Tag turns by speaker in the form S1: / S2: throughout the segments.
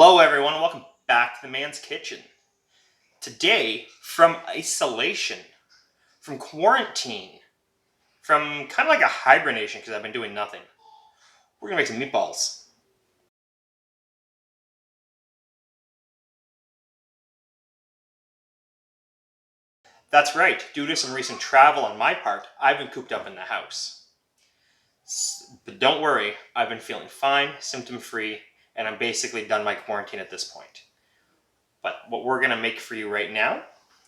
S1: Hello everyone, welcome back to the Man's Kitchen. Today, from isolation, from quarantine, from kind of like a hibernation because I've been doing nothing, we're gonna make some meatballs. That's right, due to some recent travel on my part, I've been cooped up in the house. But don't worry, I've been feeling fine, symptom-free, and I'm basically done my quarantine at this point. But what we're gonna make for you right now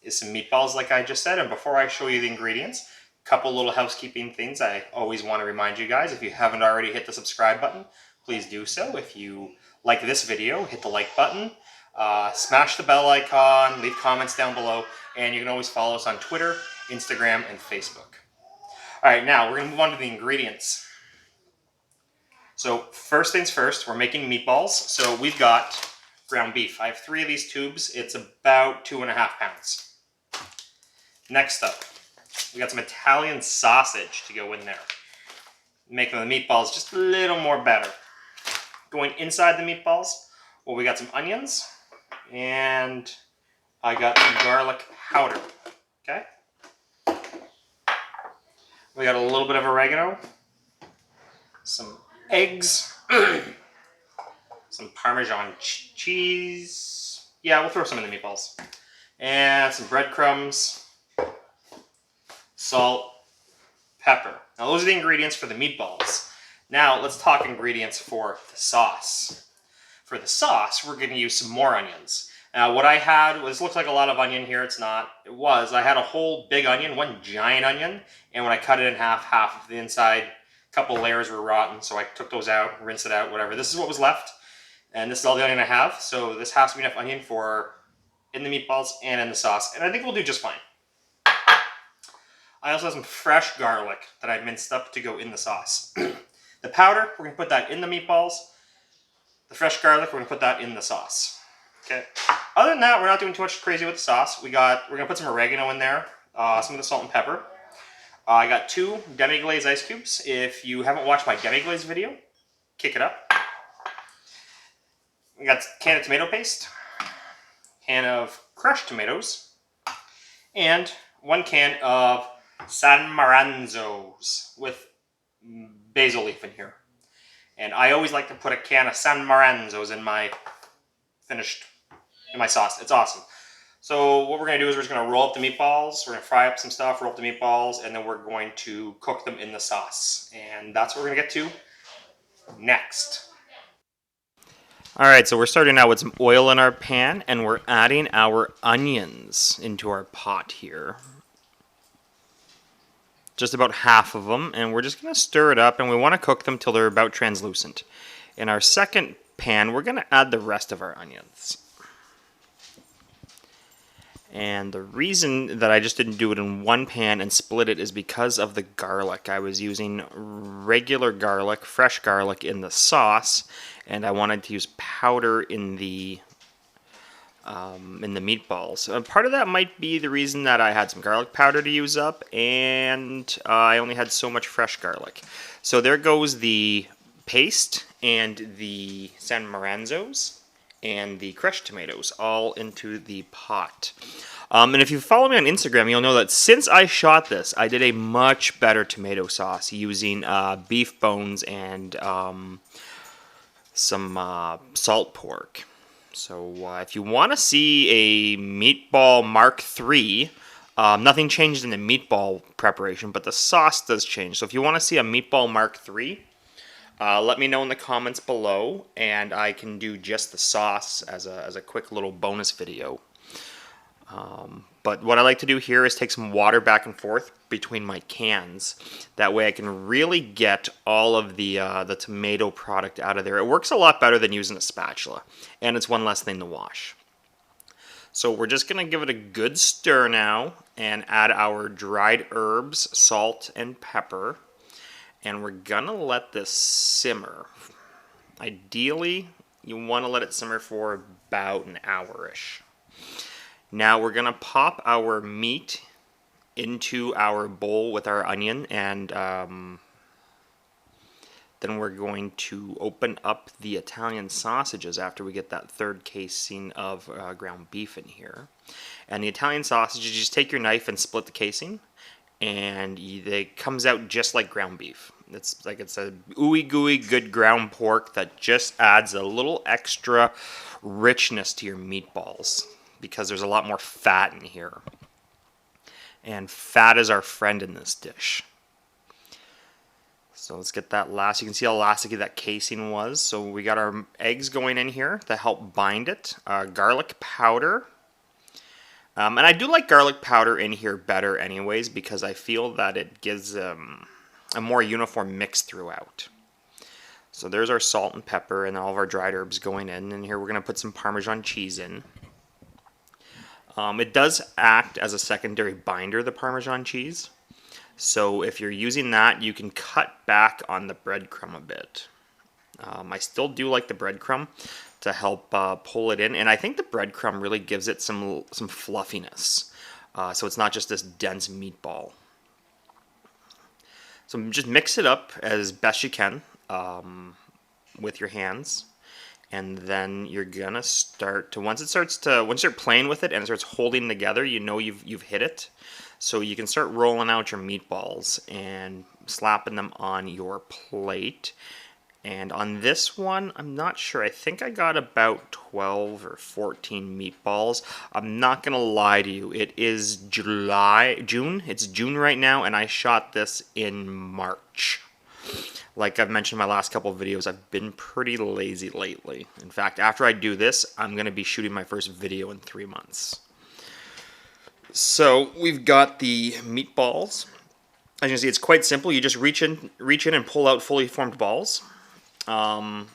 S1: is some meatballs like I just said, and before I show you the ingredients, a couple little housekeeping things I always want to remind you guys. If you haven't already hit the subscribe button, please do so. If you like this video, hit the like button, smash the bell icon, leave comments down below, and you can always follow us on Twitter, Instagram, and Facebook. Alright, now we're going to move on to the ingredients. So first things first, we're making meatballs. So we've got ground beef. I have 3 of these tubes. It's about 2.5 pounds. Next up, we got some Italian sausage to go in there. Making the meatballs just a little more better. Going inside the meatballs, well, we got some onions, and I got some garlic powder, okay? We got a little bit of oregano, some eggs, some Parmesan cheese. Yeah, we'll throw some in the meatballs. And some breadcrumbs, salt, pepper. Now those are the ingredients for the meatballs. Now let's talk ingredients for the sauce. For the sauce, we're going to use some more onions. Now what I had was, looks like a lot of onion here, it's not. It was, I had a whole big onion, one giant onion, and when I cut it in half, half of the inside, a couple layers were rotten, so I took those out, rinsed it out, whatever. This is what was left, and this is all the onion I have, so this has to be enough onion for in the meatballs and in the sauce, and I think we'll do just fine. I also have some fresh garlic that I minced up to go in the sauce. The powder, we're going to put that in the meatballs. The fresh garlic, we're going to put that in the sauce. Okay. Other than that, we're not doing too much crazy with the sauce. We're going to put some oregano in there, some of the salt and pepper. I got 2 demi-glaze ice cubes. If you haven't watched my demi-glaze video, kick it up. We got a can of tomato paste, can of crushed tomatoes, and 1 can of San Maranzos with basil leaf in here. And I always like to put a can of San Maranzos in my sauce. It's awesome. So what we're going to do is we're just going to roll up the meatballs. We're going to fry up some stuff, roll up the meatballs, and then we're going to cook them in the sauce. And that's what we're going to get to next. Alright, so we're starting out with some oil in our pan, and we're adding our onions into our pot here. Just about half of them, and we're just going to stir it up, and we want to cook them till they're about translucent. In our second pan, we're going to add the rest of our onions. And the reason that I just didn't do it in one pan and split it is because of the garlic. I was using regular garlic, fresh garlic in the sauce, and I wanted to use powder in the meatballs. Part of that might be the reason that I had some garlic powder to use up, and I only had so much fresh garlic. So there goes the paste and the San Maranzos and the crushed tomatoes all into the pot. And if you follow me on Instagram, you'll know that since I shot this, I did a much better tomato sauce using beef bones and some salt pork. So if you want to see a meatball Mark III, nothing changed in the meatball preparation, but the sauce does change. So if you want to see a meatball Mark III, let me know in the comments below, and I can do just the sauce as a quick little bonus video. But what I like to do here is take some water back and forth between my cans. That way I can really get all of the tomato product out of there. It works a lot better than using a spatula, and it's one less thing to wash. So we're just going to give it a good stir now and add our dried herbs, salt, and pepper. And we're going to let this simmer. Ideally, you want to let it simmer for about an hour-ish. Now we're going to pop our meat into our bowl with our onion and
S2: then we're going to open up the Italian sausages after we get that third casing of ground beef in here. And the Italian sausages, you just take your knife and split the casing, and it comes out just like ground beef. It's like it's a ooey gooey good ground pork that just adds a little extra richness to your meatballs because there's a lot more fat in here. And fat is our friend in this dish. So let's get that last. You can see how elasticy that casing was. So we got our eggs going in here to help bind it. Garlic powder. And I do like garlic powder in here better anyways because I feel that it gives a more uniform mix throughout. So there's our salt and pepper and all of our dried herbs going in. And here we're going to put some Parmesan cheese in. It does act as a secondary binder, the Parmesan cheese. So if you're using that, you can cut back on the breadcrumb a bit. I still do like the breadcrumb to help pull it in, and I think the breadcrumb really gives it some fluffiness. So it's not just this dense meatball. So just mix it up as best you can with your hands, and then you're gonna start to once you start playing with it and it starts holding together, you know you've hit it. So you can start rolling out your meatballs and slapping them on your plate. And on this one, I'm not sure. I think I got about 12 or 14 meatballs. I'm not going to lie to you. It is June. It's June right now, and I shot this in March. Like I've mentioned in my last couple of videos, I've been pretty lazy lately. In fact, after I do this, I'm going to be shooting my first video in 3 months. So we've got the meatballs. As you can see, it's quite simple. You just reach in and pull out fully formed balls. That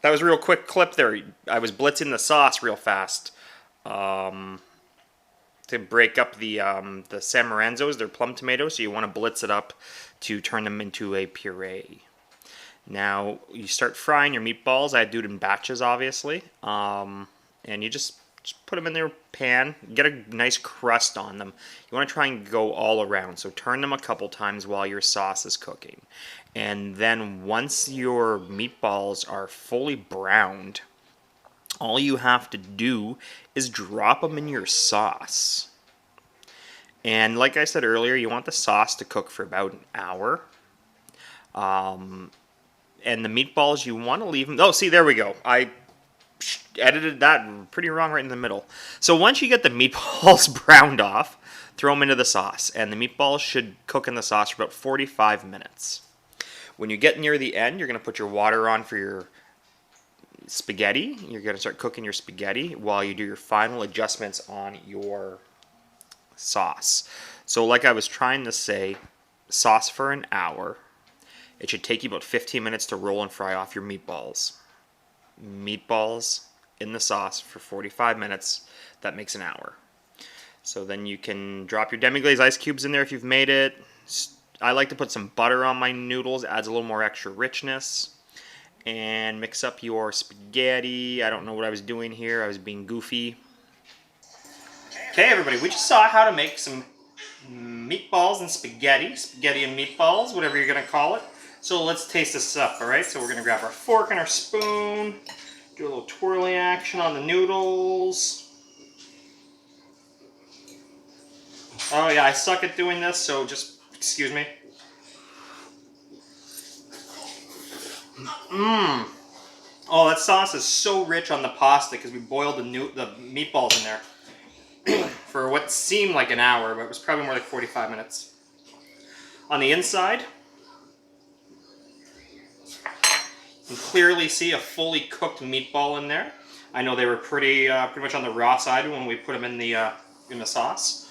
S2: was a real quick clip there. I was blitzing the sauce real fast to break up the San Maranzos. They're plum tomatoes, so you want to blitz it up to turn them into a puree. Now you start frying your meatballs. I do it in batches, obviously, and you just put them in their pan, get a nice crust on them. You want to try and go all around, so turn them a couple times while your sauce is cooking. And then once your meatballs are fully browned, all you have to do is drop them in your sauce. And like I said earlier, you want the sauce to cook for about an hour. And the meatballs, you want to leave them... Oh, see, there we go. I edited that pretty wrong right in the middle. So once you get the meatballs browned off, throw them into the sauce. And the meatballs should cook in the sauce for about 45 minutes. When you get near the end, you're going to put your water on for your spaghetti. You're going to start cooking your spaghetti while you do your final adjustments on your sauce. So like I was trying to say, sauce for an hour. It should take you about 15 minutes to roll and fry off your meatballs. Meatballs in the sauce for 45 minutes. That makes an hour. So then you can drop your demi-glaze ice cubes in there if you've made it. I like to put some butter on my noodles. It adds a little more extra richness. And mix up your spaghetti. I don't know what I was doing here. I was being goofy.
S1: Okay, everybody, we just saw how to make some meatballs and spaghetti. Spaghetti and meatballs, whatever you're going to call it. So let's taste this up, alright? So we're going to grab our fork and our spoon. Do a little twirly action on the noodles. Oh yeah, I suck at doing this, so just excuse me. Mmm. Oh, that sauce is so rich on the pasta because we boiled the meatballs in there for what seemed like an hour, but it was probably more like 45 minutes. On the inside, you can clearly see a fully cooked meatball in there. I know they were pretty much on the raw side when we put them in the sauce.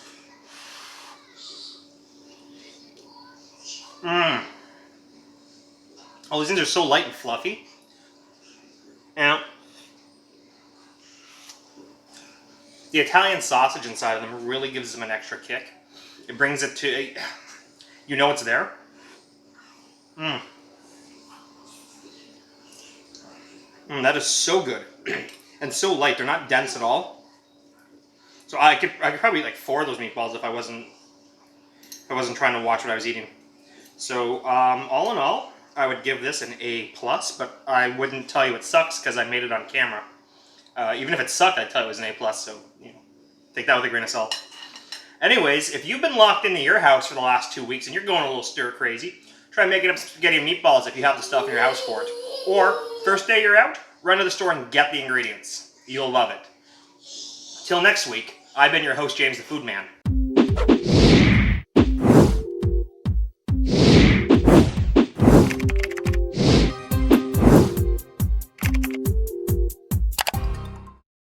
S1: Mmm. Oh, these things are so light and fluffy. And the Italian sausage inside of them really gives them an extra kick. It brings it to, you know it's there. Mmm. That is so good. And so light. They're not dense at all. So I could probably eat like 4 of those meatballs if I wasn't trying to watch what I was eating. So all in all, I would give this an A+, but I wouldn't tell you it sucks because I made it on camera. Even if it sucked, I'd tell you it was an A+, so, take that with a grain of salt. Anyways, if you've been locked into your house for the last 2 weeks and you're going a little stir crazy, try making up spaghetti and meatballs if you have the stuff in your house for it. Or, first day you're out, run to the store and get the ingredients. You'll love it. Till next week, I've been your host, James the Food Man.